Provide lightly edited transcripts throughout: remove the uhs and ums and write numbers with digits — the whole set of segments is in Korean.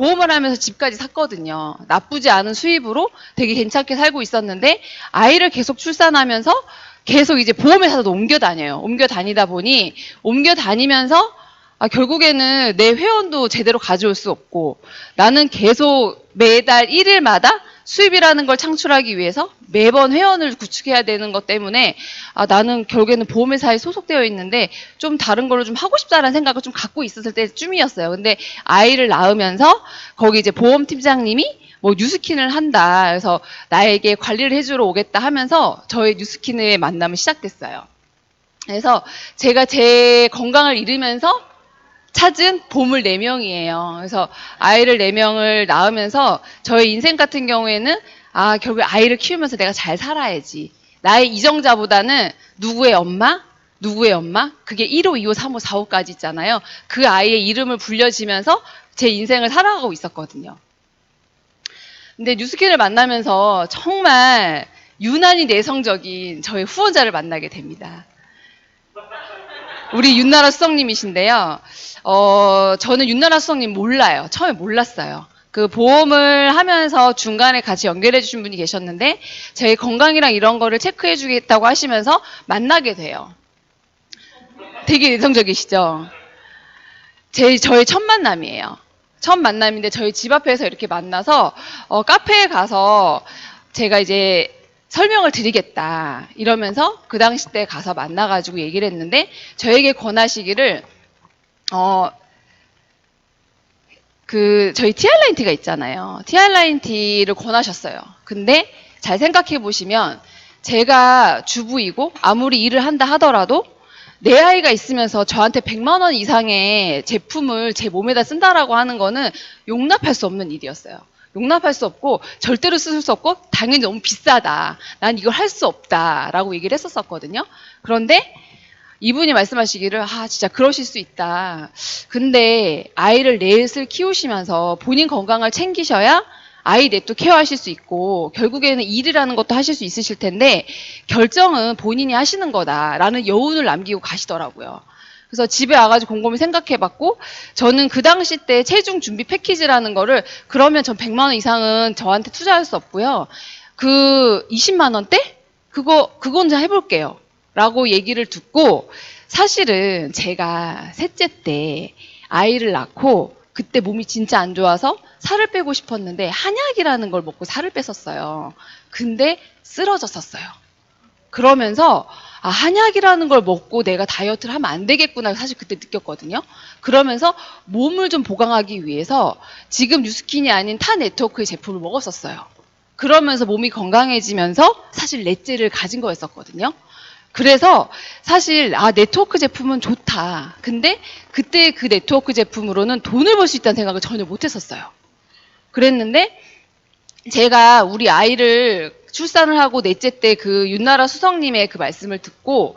보험을 하면서 집까지 샀거든요. 나쁘지 않은 수입으로 되게 괜찮게 살고 있었는데 아이를 계속 출산하면서 계속 이제 보험회사도 옮겨 다녀요. 옮겨 다니다 보니 옮겨 다니면서 결국에는 내 회원도 제대로 가져올 수 없고 나는 계속 매달 1일마다 수입이라는 걸 창출하기 위해서 매번 회원을 구축해야 되는 것 때문에 나는 결국에는 보험회사에 소속되어 있는데 좀 다른 걸로 좀 하고 싶다라는 생각을 좀 갖고 있었을 때쯤이었어요. 근데 아이를 낳으면서 거기 이제 보험팀장님이 뭐 뉴스킨을 한다. 그래서 나에게 관리를 해주러 오겠다 하면서 저의 뉴스킨의 만남이 시작됐어요. 그래서 제가 제 건강을 잃으면서 찾은 보물 4명이에요. 그래서 아이를 4명을 낳으면서 저의 인생 같은 경우에는 결국 아이를 키우면서 내가 잘 살아야지. 나의 이정자보다는 누구의 엄마? 누구의 엄마? 그게 1호, 2호, 3호, 4호까지 있잖아요. 그 아이의 이름을 불려지면서 제 인생을 살아가고 있었거든요. 근데 뉴스킨을 만나면서 정말 유난히 내성적인 저의 후원자를 만나게 됩니다. 우리 윤나라 수석님이신데요. 저는 윤나라 수석님 몰라요. 처음에 몰랐어요. 그 보험을 하면서 중간에 같이 연결해 주신 분이 계셨는데 제 건강이랑 이런 거를 체크해 주겠다고 하시면서 만나게 돼요. 되게 내성적이시죠? 저의 첫 만남이에요. 첫 만남인데 저희 집 앞에서 이렇게 만나서 카페에 가서 제가 이제 설명을 드리겠다 이러면서 그 당시 때 가서 만나가지고 얘기를 했는데 저에게 권하시기를 저희 TR라인 티가 있잖아요. TR라인 티를 권하셨어요. 근데 잘 생각해 보시면 제가 주부이고 아무리 일을 한다 하더라도 내 아이가 있으면서 저한테 100만 원 이상의 제품을 제 몸에다 쓴다라고 하는 거는 용납할 수 없는 일이었어요. 용납할 수 없고 절대로 쓸 수 없고 당연히 너무 비싸다. 난 이걸 할 수 없다라고 얘기를 했었거든요. 그런데 이분이 말씀하시기를 진짜 그러실 수 있다. 근데 아이를 넷을 키우시면서 본인 건강을 챙기셔야 아이 넷도 케어하실 수 있고 결국에는 일이라는 것도 하실 수 있으실 텐데 결정은 본인이 하시는 거다라는 여운을 남기고 가시더라고요. 그래서 집에 와가지고 곰곰이 생각해봤고 저는 그 당시 때 체중 준비 패키지라는 거를 그러면 전 100만 원 이상은 저한테 투자할 수 없고요. 그 20만 원대? 그건 좀 해볼게요. 라고 얘기를 듣고 사실은 제가 셋째 때 아이를 낳고 그때 몸이 진짜 안 좋아서 살을 빼고 싶었는데 한약이라는 걸 먹고 살을 뺐었어요. 근데 쓰러졌었어요. 그러면서 한약이라는 걸 먹고 내가 다이어트를 하면 안 되겠구나 사실 그때 느꼈거든요. 그러면서 몸을 좀 보강하기 위해서 지금 뉴스킨이 아닌 타 네트워크의 제품을 먹었었어요. 그러면서 몸이 건강해지면서 사실 넷째를 가진 거였었거든요. 그래서 사실 네트워크 제품은 좋다. 근데 그때 그 네트워크 제품으로는 돈을 벌 수 있다는 생각을 전혀 못 했었어요. 그랬는데 제가 우리 아이를 출산을 하고 넷째 때 그 윤나라 수석님의 그 말씀을 듣고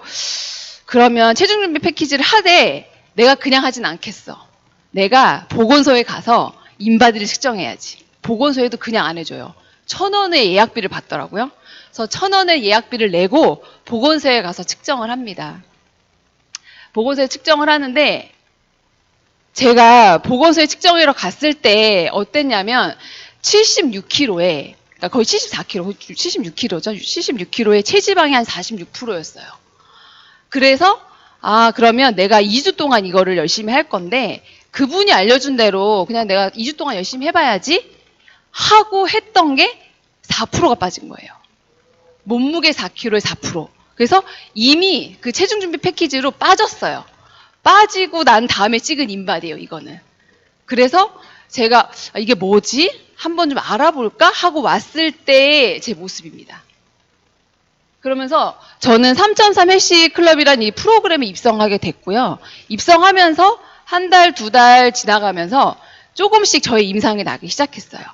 그러면 체중 준비 패키지를 하되 내가 그냥 하진 않겠어. 내가 보건소에 가서 인바디를 측정해야지. 보건소에도 그냥 안 해줘요. 1,000원의 예약비를 받더라고요. 그래서 1,000원의 예약비를 내고 보건소에 가서 측정을 합니다. 보건소에 측정을 하는데 제가 보건소에 측정하러 갔을 때 어땠냐면 76kg에 그러니까 거의 74kg, 76kg죠. 76kg에 체지방이 한 46%였어요. 그래서 그러면 내가 2주 동안 이거를 열심히 할 건데 그분이 알려준 대로 그냥 내가 2주 동안 열심히 해봐야지 하고 했던 게 4%가 빠진 거예요. 몸무게 4kg에 4%. 그래서 이미 그 체중 준비 패키지로 빠졌어요. 빠지고 난 다음에 찍은 인바디예요, 이거는. 그래서 제가 이게 뭐지? 한번 좀 알아볼까? 하고 왔을 때의 제 모습입니다. 그러면서 저는 3.3 헬시 클럽이라는 이 프로그램에 입성하게 됐고요. 입성하면서 한 달, 2달 지나가면서 조금씩 저의 임상이 나기 시작했어요.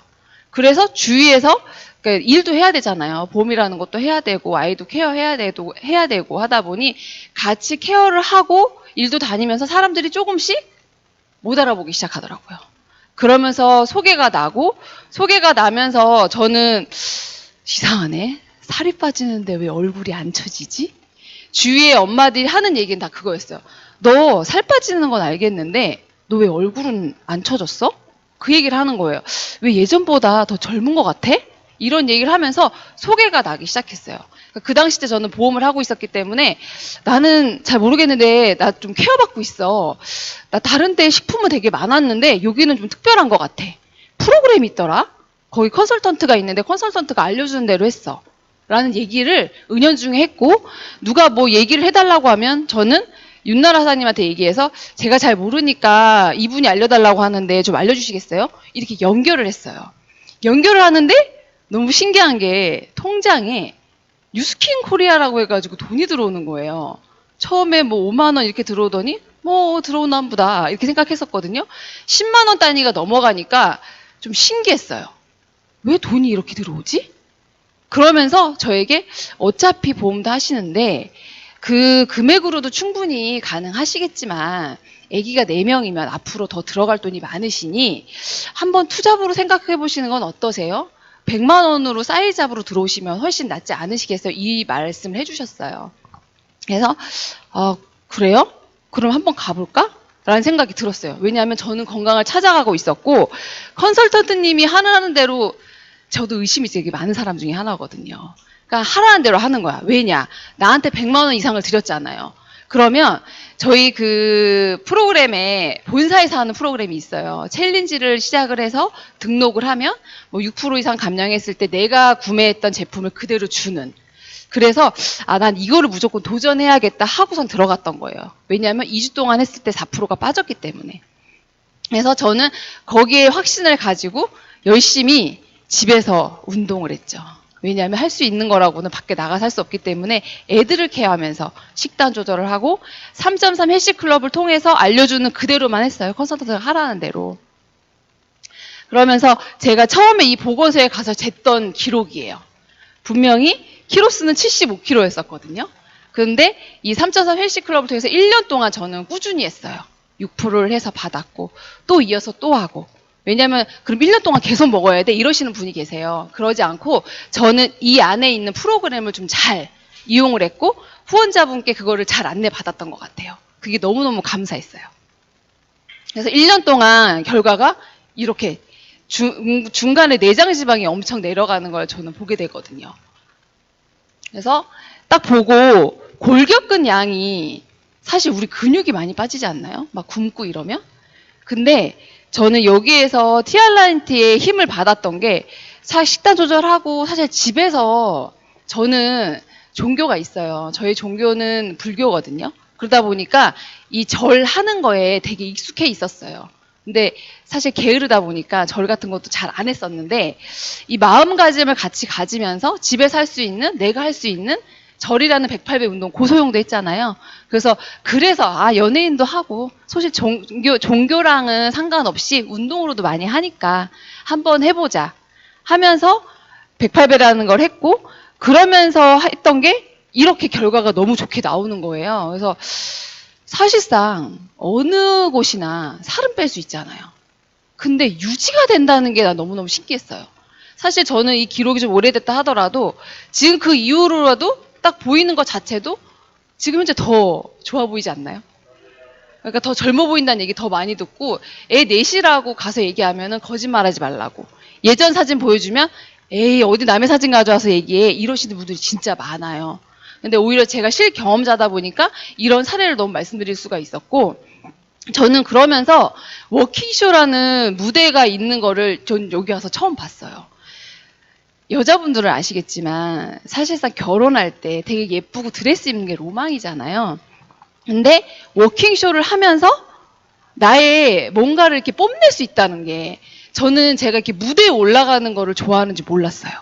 그래서 주위에서 그러니까 일도 해야 되잖아요. 봄이라는 것도 해야 되고 아이도 케어해야 되고 하다 보니 같이 케어를 하고 일도 다니면서 사람들이 조금씩 못 알아보기 시작하더라고요. 그러면서 소개가 나면서 저는 이상하네. 살이 빠지는데 왜 얼굴이 안 처지지? 주위에 엄마들이 하는 얘기는 다 그거였어요. 너 살 빠지는 건 알겠는데 너 왜 얼굴은 안 처졌어? 그 얘기를 하는 거예요. 왜 예전보다 더 젊은 것 같아? 이런 얘기를 하면서 소개가 나기 시작했어요. 그 당시 때 저는 보험을 하고 있었기 때문에 나는 잘 모르겠는데 나 좀 케어받고 있어. 나 다른 데 식품은 되게 많았는데 여기는 좀 특별한 것 같아. 프로그램이 있더라. 거기 컨설턴트가 있는데 컨설턴트가 알려주는 대로 했어. 라는 얘기를 은연중에 했고 누가 뭐 얘기를 해달라고 하면 저는 윤나라 사장님한테 얘기해서 제가 잘 모르니까 이분이 알려달라고 하는데 좀 알려주시겠어요? 이렇게 연결을 했어요. 연결을 하는데 너무 신기한 게 통장에 뉴스킨 코리아라고 해가지고 돈이 들어오는 거예요. 처음에 뭐 5만 원 이렇게 들어오더니 뭐 들어오나 보다 이렇게 생각했었거든요. 10만 원 단위가 넘어가니까 좀 신기했어요. 왜 돈이 이렇게 들어오지? 그러면서 저에게 어차피 보험도 하시는데 그 금액으로도 충분히 가능하시겠지만 아기가 4명이면 앞으로 더 들어갈 돈이 많으시니 한번 투잡으로 생각해 보시는 건 어떠세요? 100만 원으로 사이잡으로 들어오시면 훨씬 낫지 않으시겠어요? 이 말씀을 해주셨어요. 그래서 그래요? 그럼 한번 가볼까? 라는 생각이 들었어요. 왜냐하면 저는 건강을 찾아가고 있었고 컨설턴트님이 하는 대로 저도 의심이 되게 많은 사람 중에 하나거든요. 그러니까 하라는 대로 하는 거야. 왜냐? 나한테 100만 원 이상을 드렸잖아요. 그러면 저희 그 프로그램에 본사에서 하는 프로그램이 있어요. 챌린지를 시작을 해서 등록을 하면 뭐 6% 이상 감량했을 때 내가 구매했던 제품을 그대로 주는. 그래서 난 이거를 무조건 도전해야겠다 하고선 들어갔던 거예요. 왜냐하면 2주 동안 했을 때 4%가 빠졌기 때문에. 그래서 저는 거기에 확신을 가지고 열심히 집에서 운동을 했죠. 왜냐하면 할 수 있는 거라고는 밖에 나가서 할 수 없기 때문에 애들을 케어하면서 식단 조절을 하고 3.3 헬시 클럽을 통해서 알려주는 그대로만 했어요. 컨설턴트가 하라는 대로. 그러면서 제가 처음에 이 보건소에 가서 쟀던 기록이에요. 분명히 키로수는 75kg였었거든요. 그런데 이 3.3 헬시 클럽을 통해서 1년 동안 저는 꾸준히 했어요. 6%를 해서 받았고 또 이어서 또 하고. 왜냐하면 그럼 1년 동안 계속 먹어야 돼 이러시는 분이 계세요. 그러지 않고 저는 이 안에 있는 프로그램을 좀 잘 이용을 했고 후원자분께 그거를 잘 안내받았던 것 같아요. 그게 너무너무 감사했어요. 그래서 1년 동안 결과가 이렇게 중간에 내장 지방이 엄청 내려가는 걸 저는 보게 되거든요. 그래서 딱 보고 골격근 양이 사실 우리 근육이 많이 빠지지 않나요? 막 굶고 이러면? 근데 저는 여기에서 티알라인티의 힘을 받았던 게 사실 식단 조절하고 사실 집에서 저는 종교가 있어요. 저희 종교는 불교거든요. 그러다 보니까 이 절 하는 거에 되게 익숙해 있었어요. 근데 사실 게으르다 보니까 절 같은 것도 잘 안 했었는데 이 마음가짐을 같이 가지면서 집에서 할 수 있는 내가 할 수 있는 절이라는 108배 운동 고소용도 했잖아요. 그래서 연예인도 하고 사실 종교랑은 상관없이 운동으로도 많이 하니까 한번 해보자 하면서 108배라는 걸 했고 그러면서 했던 게 이렇게 결과가 너무 좋게 나오는 거예요. 그래서 사실상 어느 곳이나 살은 뺄 수 있잖아요. 근데 유지가 된다는 게 나 너무너무 신기했어요. 사실 저는 이 기록이 좀 오래됐다 하더라도 지금 그 이후로라도 딱 보이는 것 자체도 지금 현재 더 좋아 보이지 않나요? 그러니까 더 젊어 보인다는 얘기 더 많이 듣고 애 넷이라고 가서 얘기하면은 거짓말하지 말라고. 예전 사진 보여주면 에이 어디 남의 사진 가져와서 얘기해 이러시는 분들이 진짜 많아요. 근데 오히려 제가 실경험자다 보니까 이런 사례를 너무 말씀드릴 수가 있었고 저는 그러면서 워킹쇼라는 무대가 있는 거를 전 여기 와서 처음 봤어요. 여자분들은 아시겠지만 사실상 결혼할 때 되게 예쁘고 드레스 입는 게 로망이잖아요. 근데 워킹쇼를 하면서 나의 뭔가를 이렇게 뽐낼 수 있다는 게 저는 제가 이렇게 무대에 올라가는 거를 좋아하는지 몰랐어요.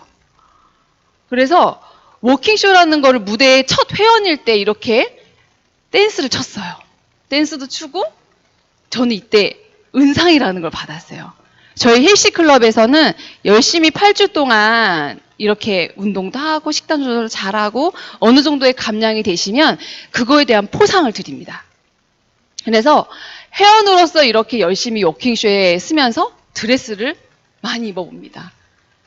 그래서 워킹쇼라는 거를 무대에 첫 회원일 때 이렇게 댄스를 췄어요. 댄스도 추고 저는 이때 은상이라는 걸 받았어요. 저희 헬시클럽에서는 열심히 8주 동안 이렇게 운동도 하고 식단 조절을 잘하고 어느 정도의 감량이 되시면 그거에 대한 포상을 드립니다. 그래서 회원으로서 이렇게 열심히 워킹쇼에 쓰면서 드레스를 많이 입어봅니다.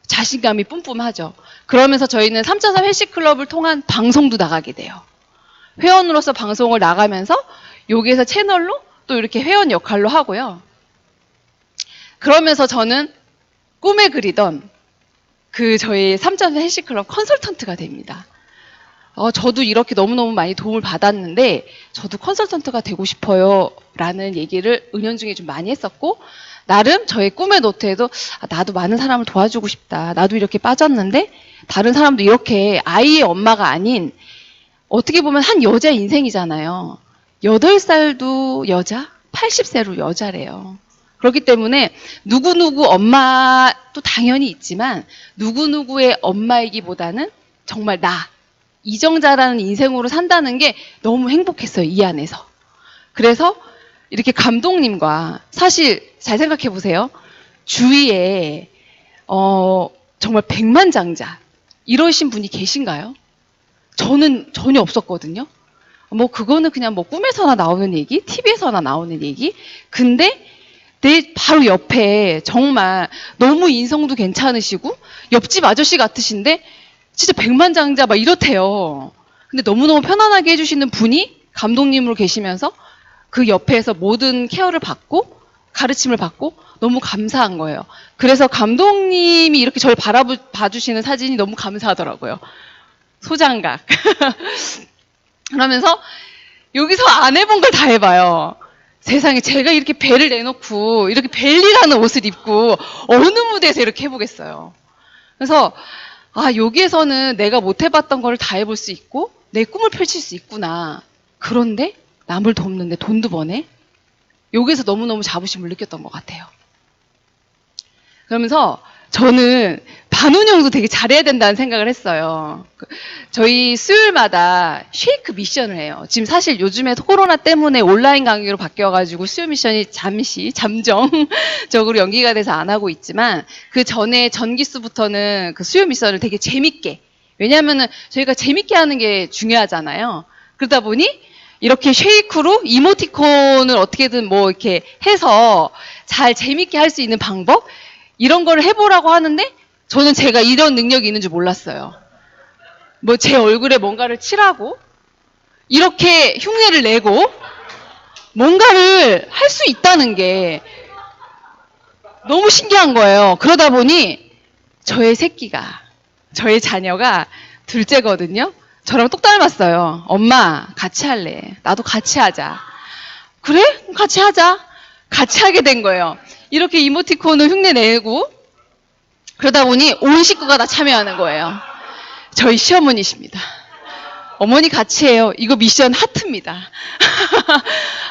자신감이 뿜뿜하죠. 그러면서 저희는 3.3 헬시클럽을 통한 방송도 나가게 돼요. 회원으로서 방송을 나가면서 여기에서 채널로 또 이렇게 회원 역할로 하고요. 그러면서 저는 꿈에 그리던 그 저희 3점 헬스클럽 컨설턴트가 됩니다. 저도 이렇게 너무너무 많이 도움을 받았는데 저도 컨설턴트가 되고 싶어요 라는 얘기를 은연중에 좀 많이 했었고, 나름 저의 꿈의 노트에도 나도 많은 사람을 도와주고 싶다, 나도 이렇게 빠졌는데 다른 사람도 이렇게, 아이의 엄마가 아닌 어떻게 보면 한 여자의 인생이잖아요. 8살도 여자, 80세로 여자래요. 그렇기 때문에 누구누구 엄마도 당연히 있지만 누구누구의 엄마이기보다는 정말 이정자라는 인생으로 산다는 게 너무 행복했어요, 이 안에서. 그래서 이렇게 감독님과, 사실 잘 생각해 보세요. 주위에 정말 백만장자 이러신 분이 계신가요? 저는 전혀 없었거든요. 그거는 그냥 꿈에서나 나오는 얘기, TV에서나 나오는 얘기. 근데 내 바로 옆에 정말 너무 인성도 괜찮으시고 옆집 아저씨 같으신데 진짜 백만장자 막 이렇대요. 근데 너무너무 편안하게 해주시는 분이 감독님으로 계시면서 그 옆에서 모든 케어를 받고 가르침을 받고 너무 감사한 거예요. 그래서 감독님이 이렇게 저를 봐주시는 사진이 너무 감사하더라고요. 소장각. 그러면서 여기서 안 해본 걸 다 해봐요. 세상에, 제가 이렇게 배를 내놓고 이렇게 벨리라는 옷을 입고 어느 무대에서 이렇게 해보겠어요. 그래서 여기에서는 내가 못 해봤던 걸 다 해볼 수 있고 내 꿈을 펼칠 수 있구나. 그런데 남을 돕는데 돈도 버네? 여기에서 너무너무 자부심을 느꼈던 것 같아요. 그러면서 저는 반운영도 되게 잘해야 된다는 생각을 했어요. 저희 수요일마다 쉐이크 미션을 해요. 지금 사실 요즘에 코로나 때문에 온라인 강의로 바뀌어가지고 수요 미션이 잠시 잠정적으로 연기가 돼서 안 하고 있지만, 그 전에 전기수부터는 그 수요 미션을 되게 재밌게, 왜냐하면은 저희가 재밌게 하는 게 중요하잖아요. 그러다 보니 이렇게 쉐이크로 이모티콘을 어떻게든 이렇게 해서 잘 재밌게 할 수 있는 방법, 이런 걸 해보라고 하는데 저는 제가 이런 능력이 있는 줄 몰랐어요. 제 얼굴에 뭔가를 칠하고 이렇게 흉내를 내고 뭔가를 할 수 있다는 게 너무 신기한 거예요. 그러다 보니 저의 자녀가 둘째거든요. 저랑 똑 닮았어요. 엄마 같이 할래. 나도 같이 하자. 그래? 같이 하자. 같이 하게 된 거예요. 이렇게 이모티콘을 흉내내고 그러다 보니 온 식구가 다 참여하는 거예요. 저희 시어머니십니다. 어머니 같이 해요. 이거 미션 하트입니다.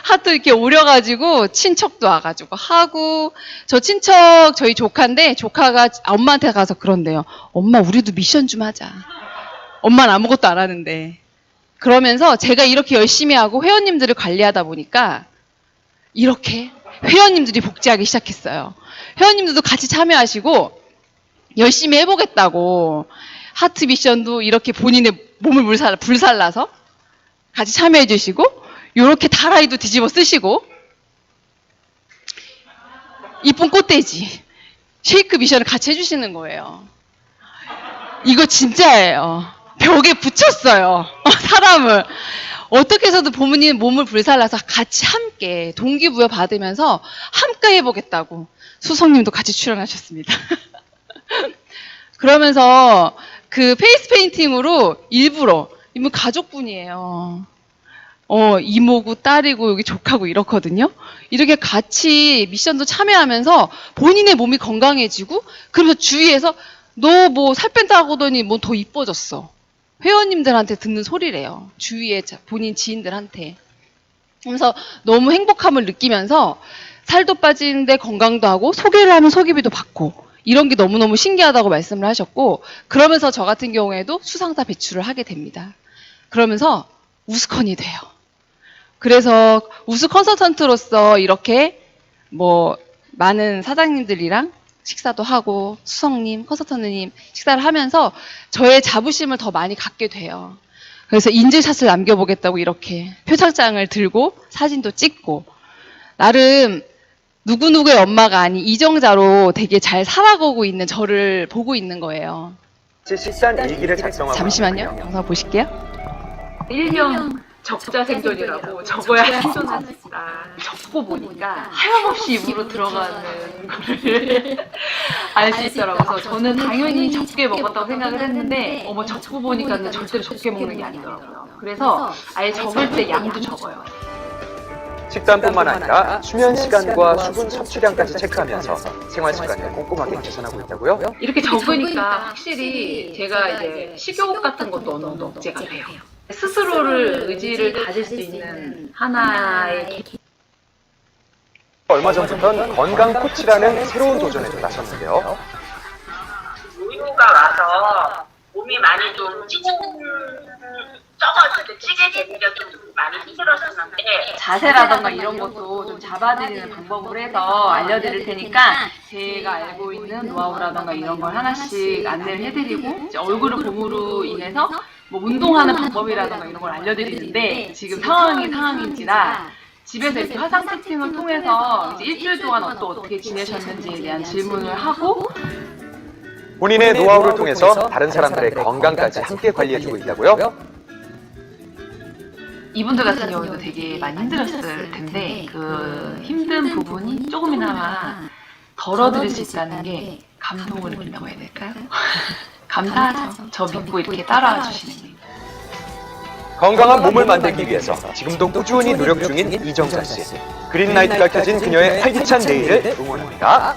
하트 이렇게 오려가지고 친척도 와가지고 하고, 저 친척 저희 조카인데 조카가 엄마한테 가서 그런대요. 엄마 우리도 미션 좀 하자. 엄마는 아무것도 안 하는데. 그러면서 제가 이렇게 열심히 하고 회원님들을 관리하다 보니까 이렇게 회원님들이 복지하기 시작했어요. 회원님들도 같이 참여하시고 열심히 해보겠다고 하트 미션도 이렇게 본인의 몸을 불살라서 같이 참여해 주시고, 이렇게 다라이도 뒤집어 쓰시고, 이쁜 꽃돼지 쉐이크 미션을 같이 해주시는 거예요. 이거 진짜예요. 벽에 붙였어요. 사람을. 어떻게 해서든 부모님 몸을 불살라서 같이 함께 동기부여 받으면서 함께 해보겠다고 수성님도 같이 출연하셨습니다. 그러면서 그 페이스 페인팅으로 일부러, 이분 가족분이에요. 이모고 딸이고 여기 조카고 이렇거든요. 이렇게 같이 미션도 참여하면서 본인의 몸이 건강해지고, 그러면서 주위에서 너 살 뺀다고 하더니 더 이뻐졌어. 회원님들한테 듣는 소리래요. 주위에 본인 지인들한테. 그래서 너무 행복함을 느끼면서 살도 빠지는데 건강도 하고 소개를 하면 소개비도 받고, 이런 게 너무너무 신기하다고 말씀을 하셨고, 그러면서 저 같은 경우에도 수상자 배출을 하게 됩니다. 그러면서 우스컨이 돼요. 그래서 우스 컨설턴트로서 이렇게 많은 사장님들이랑 식사도 하고 수성님, 컨설턴트님 식사를 하면서 저의 자부심을 더 많이 갖게 돼요. 그래서 인증샷을 남겨보겠다고 이렇게 표창장을 들고 사진도 찍고, 나름 누구누구의 엄마가 아닌 이정자로 되게 잘 살아가고 있는 저를 보고 있는 거예요. 제 식단 일기를 작성하고 잠시만요. 있거든요. 영상 보실게요. 일명 적자 생존이라고 적어야 생존할 수 있다. 적고 보니까 하염없이 입으로 들어가는 거를 알 수 있더라고요. 그래서 저는 당연히 적게 먹었다고 생각을 했는데 어머 적고 보니까 절대로 적게 먹는 게 아니더라고요. 그래서 아예 적을 때 양도 적어요. 식단뿐만 아니라 수면 시간과 수분 섭취량까지 체크하면서 생활 습관을 꼼꼼하게 개선하고 있다고요? 이렇게 적으니까 확실히 제가 이제 식욕 같은 것도 어느 정도 억제가 돼요. 스스로를 의지를 다질 수 있는 하나의 얼마 전부터는 건강 코치라는 새로운 도전에 나섰는데요. 우유가 와서 몸이 많이 좀 쪄가지고 찌게 되기가 좀 많이 힘들었었는데 자세라던가 이런 것도 좀 잡아드리는 방법을 해서 알려드릴 테니까 제가 알고 있는 노하우라던가 이런 걸 하나씩 안내를 해드리고 이제 얼굴을 봄으로 인해서 뭐 운동하는 방법이라던가 이런 걸 알려드리는데 지금 상황이 상황인지라 집에서 이렇게 화상 채팅을 통해서 이제 일주일 동안 또 어떻게 지내셨는지에 대한 질문을 하고 본인의 노하우를 통해서 다른 사람들의 건강까지 함께 관리해주고 있다고요? 이분들 같은 경우도 되게 많이 힘들었을 텐데 그 힘든 부분이 조금이나마 덜어드릴 수 있다는 게 감동을 느낀다고 해야 될까요? 감사하죠. 저 믿고 이렇게 따라와 주시는 게. 건강한 몸을 만들기 위해서 지금도 꾸준히 노력 중인 이정자 씨. 그린라이트가 켜진 그녀의 활기찬 내일을 응원합니다.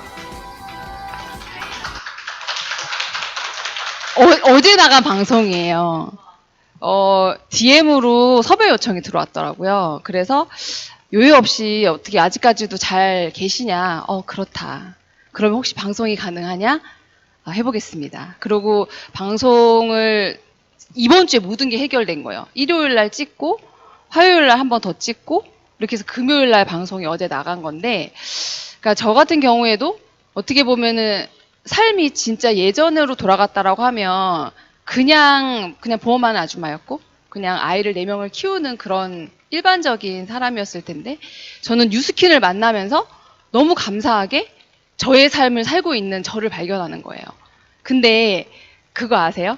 어제 나간 방송이에요. DM으로 섭외 요청이 들어왔더라고요. 그래서 요요 없이 어떻게 아직까지도 잘 계시냐? 그렇다. 그러면 혹시 방송이 가능하냐? 해보겠습니다. 그리고 방송을 이번 주에 모든 게 해결된 거예요. 일요일 날 찍고 화요일 날 한 번 더 찍고 이렇게 해서 금요일 날 방송이 어제 나간 건데 그러니까 저 같은 경우에도 어떻게 보면은 삶이 진짜 예전으로 돌아갔다라고 하면 그냥 보험하는 아줌마였고 그냥 아이를 4명을 키우는 그런 일반적인 사람이었을 텐데 저는 뉴스킨을 만나면서 너무 감사하게 저의 삶을 살고 있는 저를 발견하는 거예요. 근데 그거 아세요?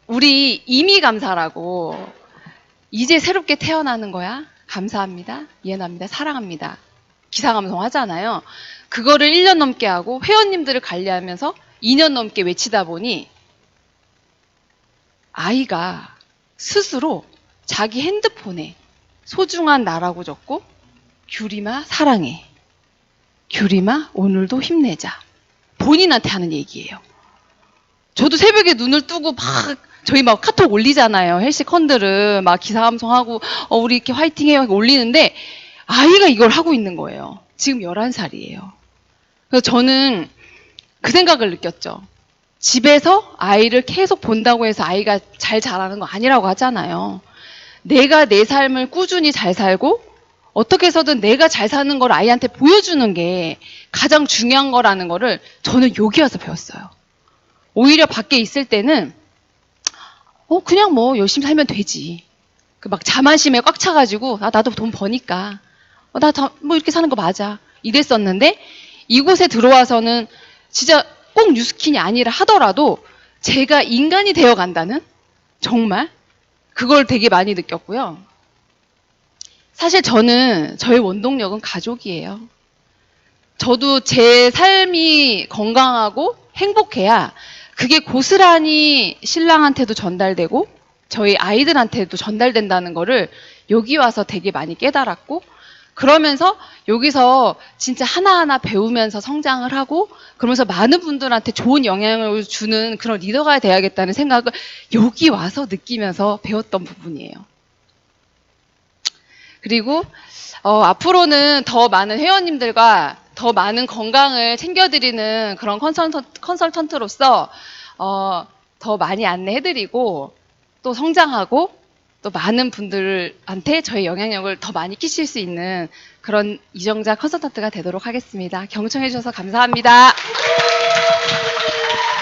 우리 이미감사라고 이제 새롭게 태어나는 거야. 감사합니다. 이해합니다. 사랑합니다. 기상감성 하잖아요. 그거를 1년 넘게 하고 회원님들을 관리하면서 2년 넘게 외치다 보니 아이가 스스로 자기 핸드폰에 소중한 나라고 적고 규리마 사랑해. 규리마 오늘도 힘내자. 본인한테 하는 얘기예요. 저도 새벽에 눈을 뜨고 저희 막 카톡 올리잖아요. 헬스컨들은 막 기사감성하고 우리 이렇게 화이팅해요 올리는데 아이가 이걸 하고 있는 거예요. 지금 11살이에요. 그래서 저는 그 생각을 느꼈죠. 집에서 아이를 계속 본다고 해서 아이가 잘 자라는 거 아니라고 하잖아요. 내가 내 삶을 꾸준히 잘 살고 어떻게 해서든 내가 잘 사는 걸 아이한테 보여주는 게 가장 중요한 거라는 거를 저는 여기 와서 배웠어요. 오히려 밖에 있을 때는 그냥 뭐 열심히 살면 되지. 그 막 자만심에 꽉 차가지고 나도 돈 버니까 나 뭐 이렇게 사는 거 맞아 이랬었는데 이곳에 들어와서는 진짜 꼭 뉴스킨이 아니라 하더라도 제가 인간이 되어 간다는 정말 그걸 되게 많이 느꼈고요. 사실 저는 저의 원동력은 가족이에요. 저도 제 삶이 건강하고 행복해야 그게 고스란히 신랑한테도 전달되고 저희 아이들한테도 전달된다는 거를 여기 와서 되게 많이 깨달았고 그러면서 여기서 진짜 하나하나 배우면서 성장을 하고 그러면서 많은 분들한테 좋은 영향을 주는 그런 리더가 돼야겠다는 생각을 여기 와서 느끼면서 배웠던 부분이에요. 그리고 앞으로는 더 많은 회원님들과 더 많은 건강을 챙겨드리는 그런 컨설턴트로서 더 많이 안내해드리고 또 성장하고 또 많은 분들한테 저의 영향력을 더 많이 끼칠 수 있는 그런 이정자 컨설턴트가 되도록 하겠습니다. 경청해 주셔서 감사합니다.